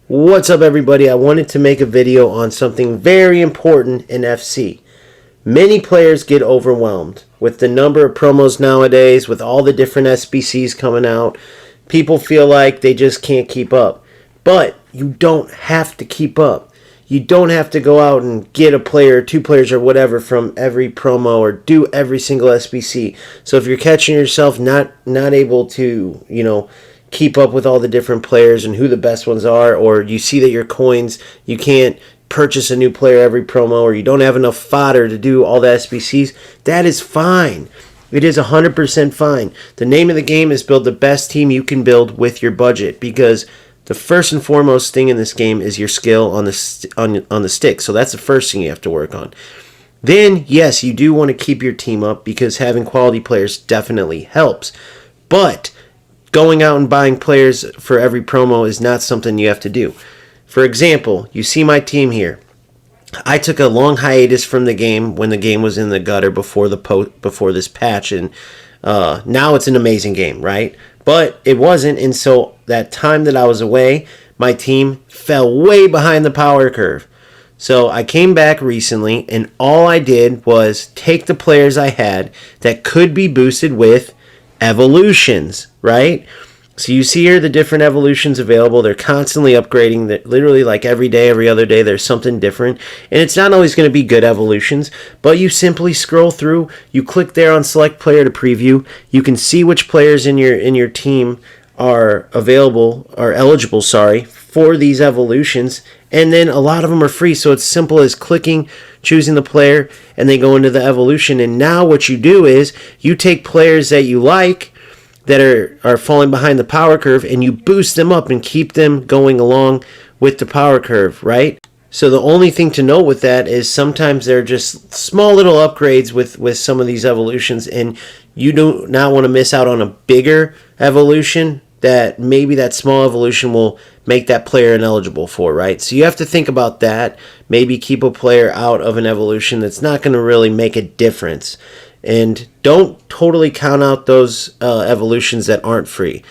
What's up, everybody? I wanted to make a video on something very important in FC. Many players get overwhelmed with the number of promos nowadays, with all the different SBCs coming out. People feel like they just can't keep up. But you don't have to keep up. You don't have to go out and get a player, two players, or whatever from every promo or do every single SBC. So if you're catching yourself not able to, keep up with all the different players and who the best ones are, or you see that your coins, you can't purchase a new player every promo, or you don't have enough fodder to do all the SBCs, that is fine. It is 100% fine. The name of the game is build the best team you can build with your budget, because the first and foremost thing in this game is your skill on the stick. So that's the first thing you have to work on. Then, yes, you do want to keep your team up, because having quality players definitely helps. But going out and buying players for every promo is not something you have to do. For example, you see my team here. I took a long hiatus from the game when the game was in the gutter before this patch, and now it's an amazing game, right? But it wasn't, and so that time that I was away, my team fell way behind the power curve. So I came back recently, and all I did was take the players I had that could be boosted with evolutions, right? So you see here the different evolutions available. They're constantly upgrading. That literally like every day, every other day, there's something different. And it's not always going to be good evolutions, but you simply scroll through. You click there on select player to preview. You can see which players in your team are eligible, for these evolutions. And then a lot of them are free. So it's simple as clicking, choosing the player, and they go into the evolution. And now what you do is you take players that you like that are falling behind the power curve, and you boost them up and keep them going along with the power curve, right? So the only thing to note with that is sometimes they're just small little upgrades with some of these evolutions, and you do not want to miss out on a bigger evolution that maybe that small evolution will make that player ineligible for, right? So you have to think about that. Maybe keep a player out of an evolution that's not going to really make a difference. And don't totally count out those evolutions that aren't free.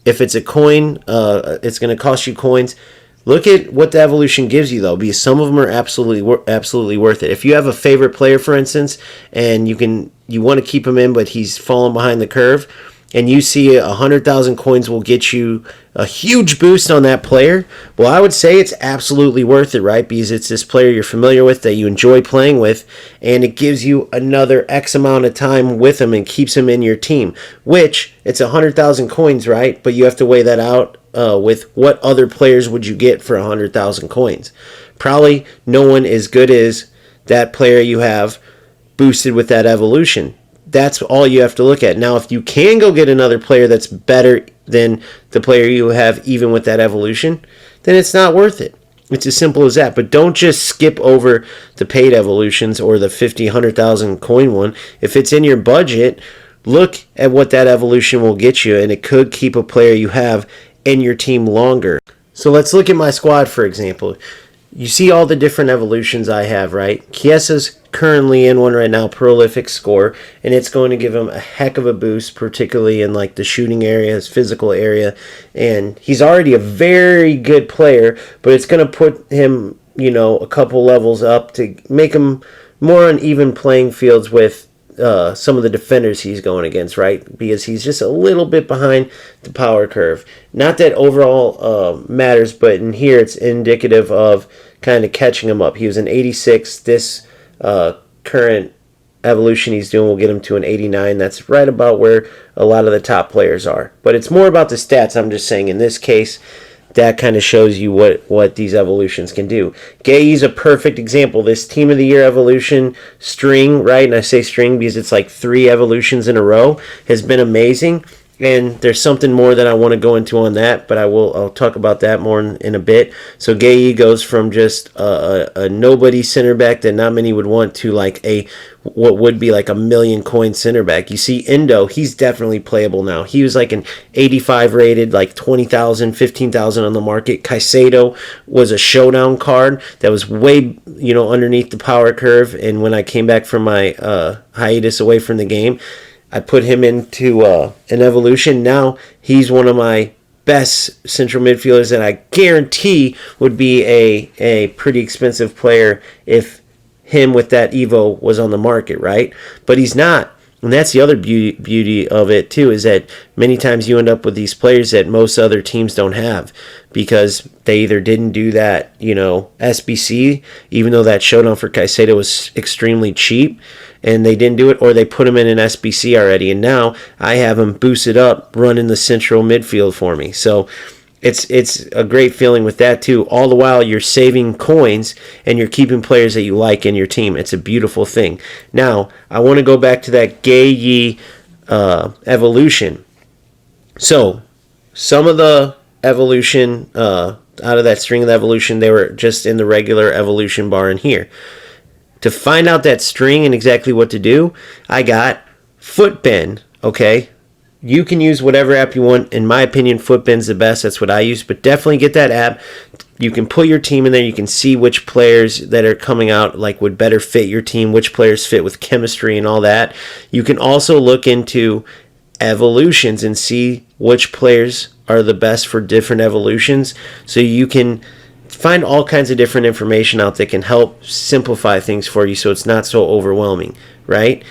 If it's a coin, it's going to cost you coins. Look at what the evolution gives you, though, because some of them are absolutely worth it. If you have a favorite player, for instance, and you want to keep him in, but he's falling behind the curve, and you see 100,000 coins will get you a huge boost on that player, well, I would say it's absolutely worth it, right? Because it's this player you're familiar with, that you enjoy playing with, and it gives you another X amount of time with him and keeps him in your team, which it's 100,000 coins, right? But you have to weigh that out with what other players would you get for 100,000 coins. Probably no one as good as that player you have boosted with that evolution. That's all you have to look at. Now, if you can go get another player that's better than the player you have, even with that evolution, then it's not worth it. It's as simple as that. But don't just skip over the paid evolutions or the 50, 100,000 coin one. If it's in your budget, look at what that evolution will get you, and it could keep a player you have in your team longer. So let's look at my squad, for example. You see all the different evolutions I have, right? Chiesa's currently in one right now, prolific score, and it's going to give him a heck of a boost, particularly in like the shooting area, his physical area, and he's already a very good player, but it's going to put him, a couple levels up to make him more on even playing fields with some of the defenders he's going against, right? Because he's just a little bit behind the power curve. Not that overall matters, but in here it's indicative of kind of catching him up. He was an 86. This current evolution he's doing will get him to an 89. That's right about where a lot of the top players are. But it's more about the stats. I'm just saying in this case, that kind of shows you what these evolutions can do. Gay's a perfect example. This Team of the Year evolution string, right? And I say string because it's like 3 evolutions in a row, has been amazing. And there's something more that I want to go into on that, but I'll talk about that more in a bit. So Gay goes from just a nobody center back that not many would want to like what would be like a million coin center back. You see Indo, he's definitely playable now. He was like an 85 rated, like 20,000, 15,000 on the market. Caicedo was a showdown card that was way, underneath the power curve. And when I came back from my hiatus away from the game, I put him into an evolution. Now he's one of my best central midfielders that I guarantee would be a pretty expensive player if him with that Evo was on the market, right? But he's not. And that's the other beauty of it too, is that many times you end up with these players that most other teams don't have because they either didn't do that, SBC, even though that showdown for Caicedo was extremely cheap, and they didn't do it, or they put him in an SBC already, and now I have him boosted up running the central midfield for me. So it's a great feeling with that too. All the while you're saving coins and you're keeping players that you like in your team. It's a beautiful thing. Now, I want to go back to that Gay evolution. So, some of the evolution, out of that string of the evolution, they were just in the regular evolution bar in here. To find out that string and exactly what to do, I got Footbin, okay? You can use whatever app you want. In my opinion, Footbin's the best. That's what I use. But definitely get that app. You can put your team in there. You can see which players that are coming out would better fit your team, which players fit with chemistry and all that. You can also look into evolutions and see which players are the best for different evolutions. So you can find all kinds of different information out that can help simplify things for you so it's not so overwhelming, right?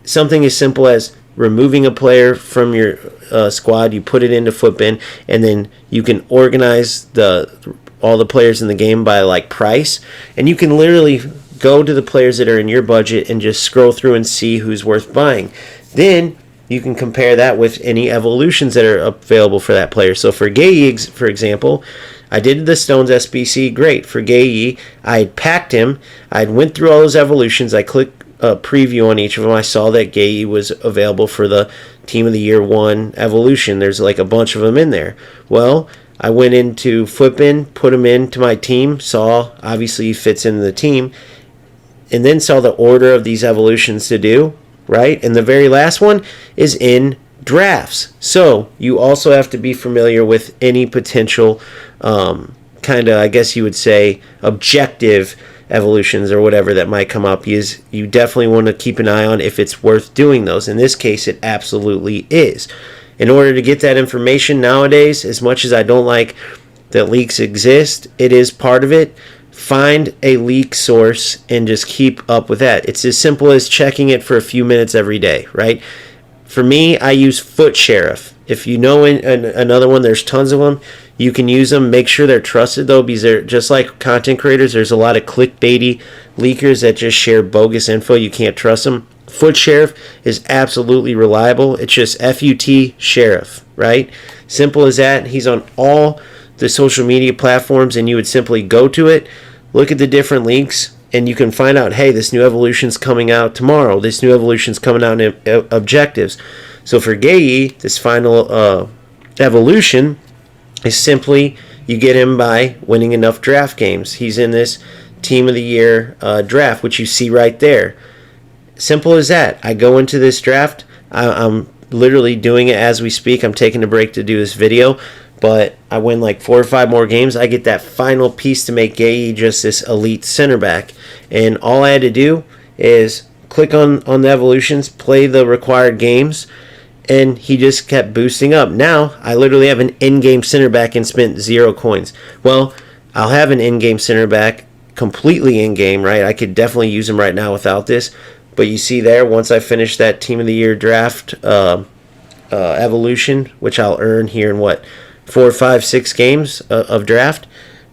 Something as simple as removing a player from your squad, you put it into Footbin, and then you can organize all the players in the game by price, and you can literally go to the players that are in your budget and just scroll through and see who's worth buying. Then you can compare that with any evolutions that are available for that player. So for Gay, for example, I did the Stones SBC, great. For Gay, I had packed him, I went through all those evolutions, I clicked a preview on each of them. I saw that Gay was available for the Team of the Year 1 evolution. There's a bunch of them in there. Well, I went into Footbin, put him into my team, saw obviously he fits into the team, and then saw the order of these evolutions to do, right? And the very last one is in drafts. So you also have to be familiar with any potential I guess you would say, objective evolutions or whatever that might come up. You definitely want to keep an eye on if it's worth doing those. In this case, it absolutely is. In order to get that information nowadays, as much as I don't like that leaks exist, it is part of it. Find a leak source and just keep up with that. It's as simple as checking it for a few minutes every day, right? For me, I use Foot Sheriff. If you know another one, there's tons of them. You can use them. Make sure they're trusted, though, because they're just like content creators. There's a lot of clickbaity leakers that just share bogus info. You can't trust them. Foot Sheriff is absolutely reliable. It's just FUT Sheriff, right? Simple as that. He's on all the social media platforms, and you would simply go to it, look at the different links, and you can find out, hey, this new evolution's coming out tomorrow. This new evolution's coming out in objectives. So for Gay, this final evolution is simply you get him by winning enough draft games. He's in this Team of the Year draft, which you see right there. Simple as that. I go into this draft. I'm literally doing it as we speak. I'm taking a break to do this video, but I win 4 or 5 more games. I get that final piece to make Gay just this elite center back. And all I had to do is click on the evolutions, play the required games, and he just kept boosting up. Now, I literally have an in-game center back and spent 0 coins. Well, I'll have an in-game center back completely in-game, right? I could definitely use him right now without this. But you see there, once I finish that Team of the Year draft evolution, which I'll earn here in 4, 5, 6 games of draft,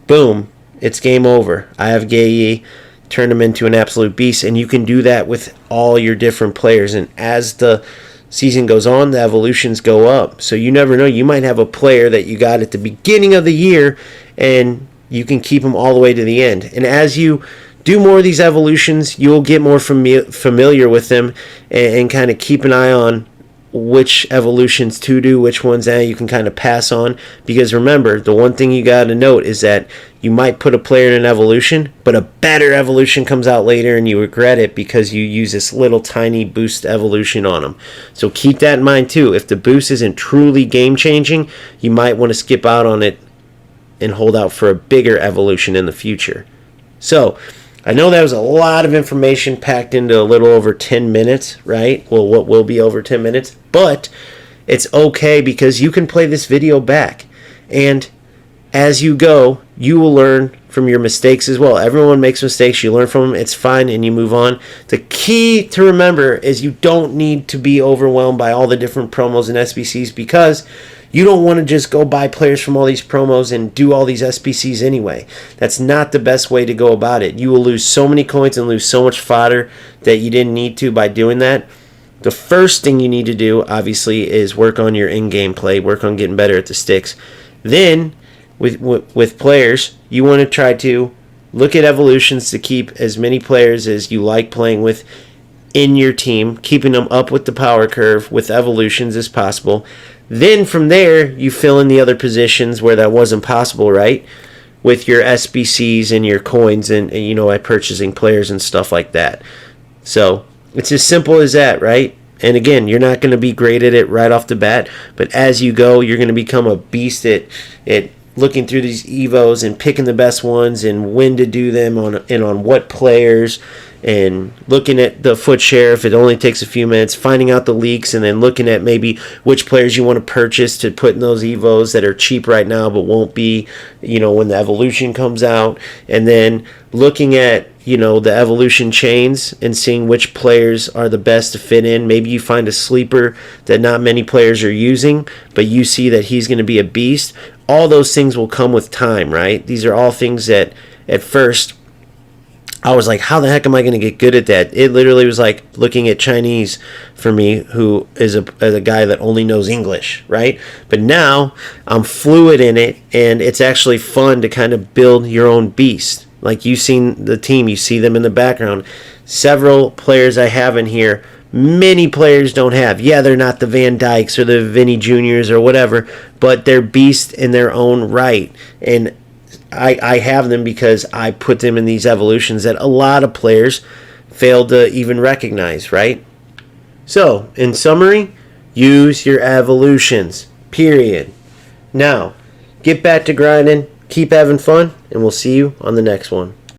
boom, it's game over. I have Gay, turn him into an absolute beast, and you can do that with all your different players. And as the season goes on, the evolutions go up. So you never know. You might have a player that you got at the beginning of the year, and you can keep them all the way to the end. And as you do more of these evolutions, you'll get more familiar with them and kind of keep an eye on which evolutions to do, which ones you can kind of pass on. Because remember, the one thing you got to note is that you might put a player in an evolution, but a better evolution comes out later and you regret it because you use this little tiny boost evolution on them. So keep that in mind too. If the boost isn't truly game changing, you might want to skip out on it and hold out for a bigger evolution in the future. So I know that was a lot of information packed into a little over 10 minutes, right? Well, what will be over 10 minutes, but it's okay because you can play this video back. And as you go, you will learn from your mistakes as well. Everyone makes mistakes. You learn from them. It's fine, and you move on. The key to remember is you don't need to be overwhelmed by all the different promos and SBCs, because you don't want to just go buy players from all these promos and do all these SBCs anyway. That's not the best way to go about it. You will lose so many coins and lose so much fodder that you didn't need to by doing that. The first thing you need to do, obviously, is work on your in-game play, work on getting better at the sticks. Then, with players, you want to try to look at evolutions to keep as many players as you like playing with in your team, keeping them up with the power curve with evolutions as possible. Then from there, you fill in the other positions where that wasn't possible, right? With your SBCs and your coins and by purchasing players and stuff like that. So it's as simple as that, right? And again, you're not going to be great at it right off the bat, but as you go, you're going to become a beast at looking through these evos and picking the best ones and when to do them on what players, and looking at the foot share if it only takes a few minutes, finding out the leaks, and then looking at maybe which players you want to purchase to put in those evos that are cheap right now but won't be, when the evolution comes out, and then looking at the evolution chains and seeing which players are the best to fit in. Maybe you find a sleeper that not many players are using, but you see that he's going to be a beast. All those things will come with time, right? These are all things that at first I was like, how the heck am I going to get good at that? It literally was like looking at Chinese for me, who is a guy that only knows English, right? But now I'm fluid in it, and it's actually fun to kind of build your own beast. Like, you've seen the team, you see them in the background. Several players I have in here, many players don't have. Yeah, they're not the Van Dykes or the Vinny Juniors or whatever, but they're beasts in their own right. And I have them because I put them in these evolutions that a lot of players fail to even recognize, right? So, in summary, use your evolutions, period. Now, get back to grinding, keep having fun, and we'll see you on the next one.